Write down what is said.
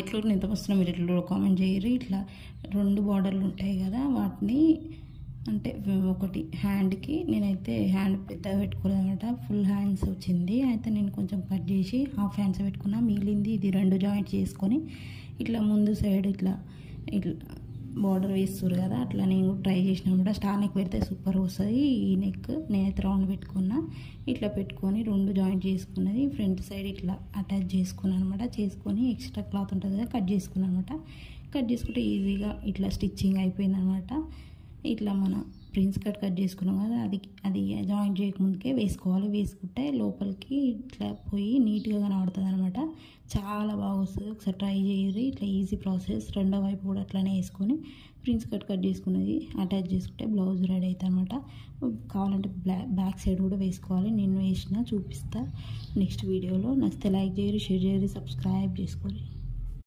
ఎట్లా ఎంత వస్తున్నా మీరు ఎట్లా కామెంట్ చేయరు. ఇట్లా 2 బార్డర్లు ఉంటాయి కదా, వాటిని అంటే ఒకటి హ్యాండ్కి నేనైతే హ్యాండ్ పెద్దగా పెట్టుకోలేదన్నమాట, ఫుల్ హ్యాండ్స్ వచ్చింది. అయితే నేను కొంచెం కట్ చేసి హాఫ్ హ్యాండ్స్ పెట్టుకున్నా, మిగిలింది ఇది 2 జాయింట్ చేసుకొని ఇట్లా ముందు సైడ్ ఇట్లా బార్డర్ వేస్తారు కదా, అట్లా నేను ట్రై చేసిన అనమాట. స్టార్ నెక్ పెడితే సూపర్ వస్తుంది. ఈ నెక్ నేనైతే రౌండ్ పెట్టుకున్నా, ఇట్లా పెట్టుకొని 2 జాయింట్ చేసుకున్నది ఫ్రంట్ సైడ్ ఇట్లా అటాచ్ చేసుకున్నాను అనమాట. చేసుకొని ఎక్స్ట్రా క్లాత్ ఉంటుంది కదా కట్ చేసుకున్నాను అనమాట. కట్ చేసుకుంటే ఈజీగా ఇట్లా స్టిచ్చింగ్ అయిపోయింది అనమాట. ఇట్లా మన ప్రిన్స్ కట్ చేసుకున్నాం కదా, అది జాయింట్ చేయకముందుకే వేసుకోవాలి. వేసుకుంటే లోపలికి ఇట్లా పోయి నీట్గా కనబడుతుంది అనమాట. చాలా బాగా వస్తుంది. ఒకసారి ట్రై చేయరు. ఇట్లా ఈజీ ప్రాసెస్. రెండో వైపు కూడా అట్లానే వేసుకొని ప్రిన్స్ కట్ చేసుకున్నది అటాచ్ చేసుకుంటే బ్లౌజ్ రెడీ అవుతుంది అనమాట. కావాలంటే బ్యాక్ సైడ్ కూడా వేసుకోవాలి. నేను వేసిన చూపిస్తా నెక్స్ట్ వీడియోలో. నచ్చితే లైక్ చేయరు, షేర్ చేయరు, సబ్స్క్రైబ్ చేసుకోరు.